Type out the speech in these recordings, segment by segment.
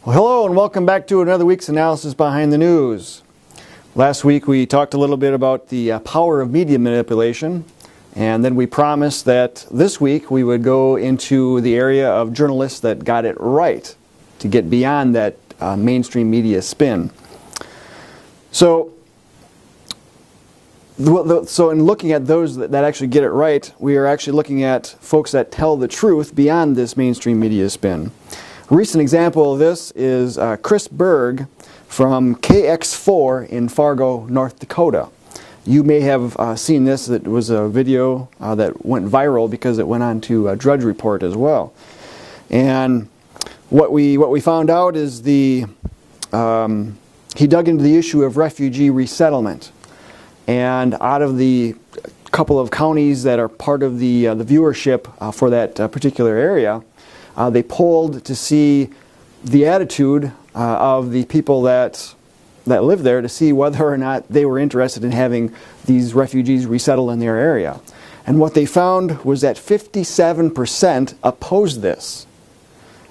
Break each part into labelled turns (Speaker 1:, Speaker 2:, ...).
Speaker 1: Well, hello and welcome back to another week's analysis behind the news. Last week we talked a little bit about the power of media manipulation, and then we promised that this week we would go into the area of journalists that got it right, to get beyond that mainstream media spin. So in looking at those that actually get it right, we are actually looking at folks that tell the truth beyond this mainstream media spin. A recent example of this is Chris Berg from KX4 in Fargo, North Dakota. You may have seen this. It was a video that went viral because it went on to Drudge Report as well. And what we found out is he dug into the issue of refugee resettlement. And out of the couple of counties that are part of the viewership for that particular area, they polled to see the attitude of the people that live there to see whether or not they were interested in having these refugees resettle in their area. And what they found was that 57% opposed this.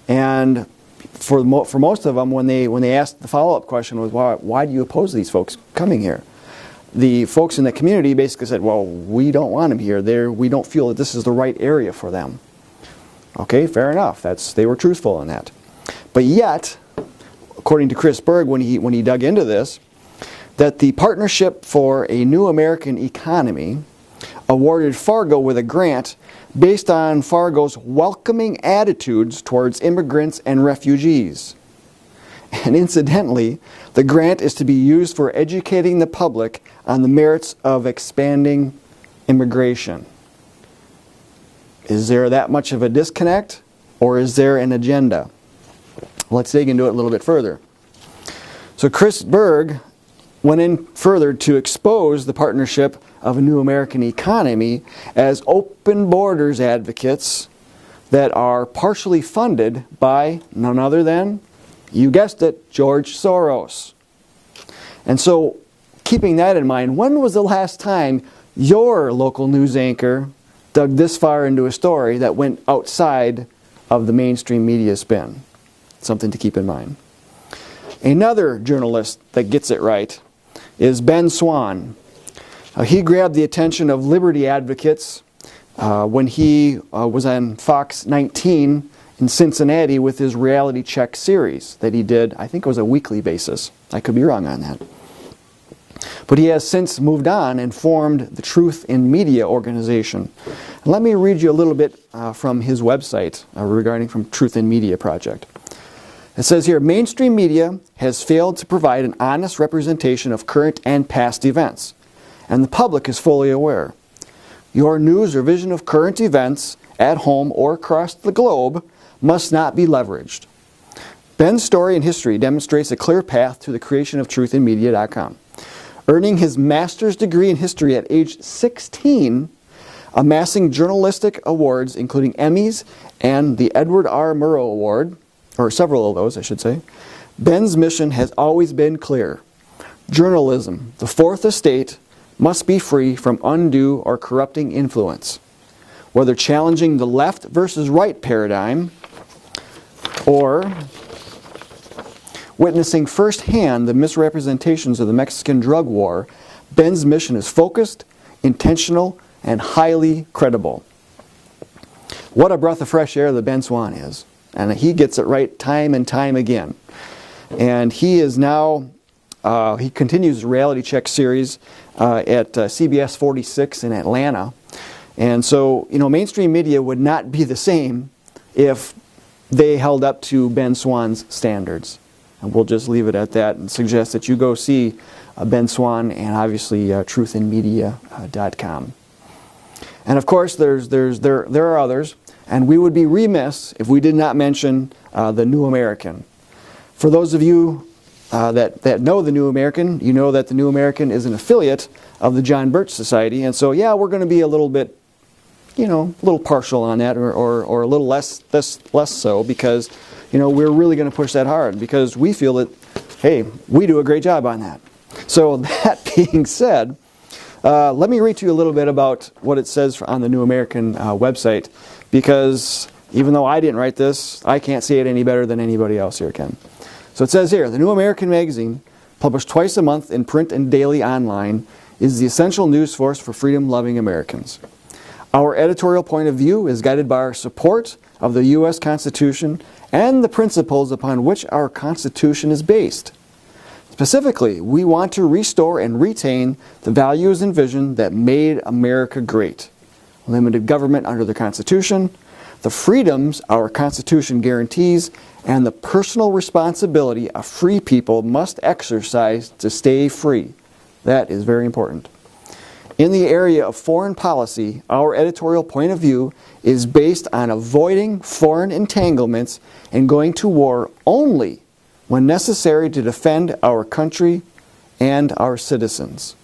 Speaker 1: And for most of them, when they asked the follow-up question was, why do you oppose these folks coming here? The folks in the community basically said, well, we don't want them here. We don't feel that this is the right area for them. Okay, fair enough. They were truthful in that. But yet, according to Chris Berg, when he dug into this, that the Partnership for a New American Economy awarded Fargo with a grant based on Fargo's welcoming attitudes towards immigrants and refugees. And incidentally, the grant is to be used for educating the public on the merits of expanding immigration. Is there that much of a disconnect, or is there an agenda? Let's dig into it a little bit further. So Chris Berg went in further to expose the Partnership of a New American Economy as open borders advocates that are partially funded by none other than, you guessed it, George Soros. And so, keeping that in mind, when was the last time your local news anchor dug this far into a story that went outside of the mainstream media spin? Something to keep in mind. Another journalist that gets it right is Ben Swann. He grabbed the attention of liberty advocates when he was on Fox 19 in Cincinnati with his reality check series that he did, I think it was a weekly basis. I could be wrong on that. But he has since moved on and formed the Truth in Media organization. And let me read you a little bit from his website regarding from Truth in Media project. It says here, mainstream media has failed to provide an honest representation of current and past events, and the public is fully aware. Your news or vision of current events at home or across the globe must not be leveraged. Ben's story and history demonstrates a clear path to the creation of truthinmedia.com. Earning his master's degree in history at age 16, amassing journalistic awards including Emmys and the Edward R. Murrow Award, or several of those I should say, Ben's mission has always been clear. Journalism, the fourth estate, must be free from undue or corrupting influence. Whether challenging the left versus right paradigm or witnessing firsthand the misrepresentations of the Mexican drug war, Ben's mission is focused, intentional, and highly credible. What a breath of fresh air that Ben Swann is. And he gets it right time and time again. And he is now, he continues the reality check series at CBS 46 in Atlanta. And so, mainstream media would not be the same if they held up to Ben Swann's standards. And we'll just leave it at that and suggest that you go see Ben Swann and obviously truthinmedia.com. And of course, there are others, and we would be remiss if we did not mention the New American. For those of you that know the New American, you know that the New American is an affiliate of the John Birch Society, and so we're going to be a little bit, a little partial on that, or a little less so, because we're really going to push that hard because we feel that, hey, we do a great job on that. So that being said, let me read to you a little bit about what it says on the New American website, because even though I didn't write this, I can't say it any better than anybody else here can. So it says here, the New American Magazine, published twice a month in print and daily online, is the essential news source for freedom-loving Americans. Our editorial point of view is guided by our support of the U.S. Constitution and the principles upon which our Constitution is based. Specifically, we want to restore and retain the values and vision that made America great. Limited government under the Constitution, the freedoms our Constitution guarantees, and the personal responsibility a free people must exercise to stay free. That is very important. In the area of foreign policy, our editorial point of view is based on avoiding foreign entanglements and going to war only when necessary to defend our country and our citizens.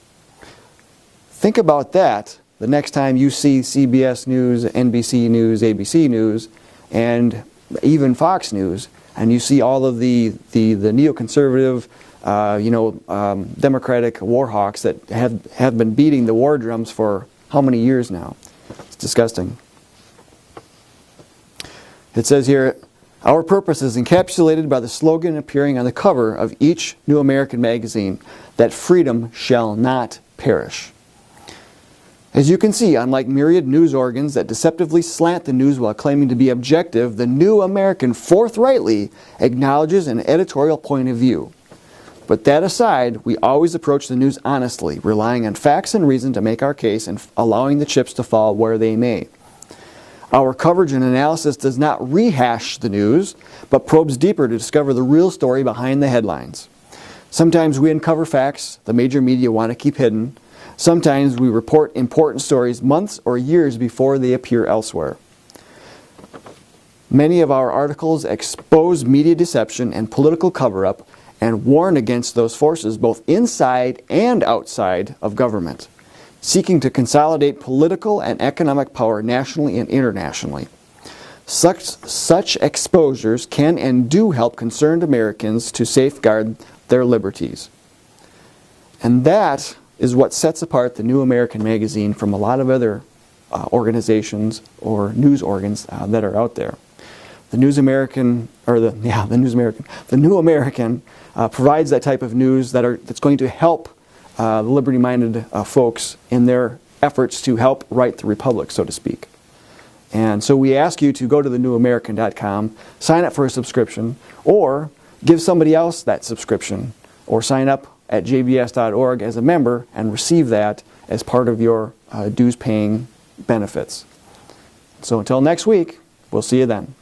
Speaker 1: Think about that the next time you see CBS News, NBC News, ABC News, and even Fox News, and you see all of the neoconservative, Democratic war hawks that have been beating the war drums for how many years now? It's disgusting. It says here, our purpose is encapsulated by the slogan appearing on the cover of each New American magazine, that freedom shall not perish. As you can see, unlike myriad news organs that deceptively slant the news while claiming to be objective, the New American forthrightly acknowledges an editorial point of view. But that aside, we always approach the news honestly, relying on facts and reason to make our case and allowing the chips to fall where they may. Our coverage and analysis does not rehash the news, but probes deeper to discover the real story behind the headlines. Sometimes we uncover facts the major media want to keep hidden. Sometimes we report important stories months or years before they appear elsewhere. Many of our articles expose media deception and political cover-up and warn against those forces both inside and outside of government, seeking to consolidate political and economic power nationally and internationally. Such exposures can and do help concerned Americans to safeguard their liberties. And that is what sets apart the New American Magazine from a lot of other organizations or news organs that are out there. The New American provides that type of news that's going to help the liberty-minded folks in their efforts to help right the republic, so to speak. And so we ask you to go to thenewamerican.com, sign up for a subscription, or give somebody else that subscription, or sign up at jbs.org as a member and receive that as part of your dues-paying benefits. So until next week, we'll see you then.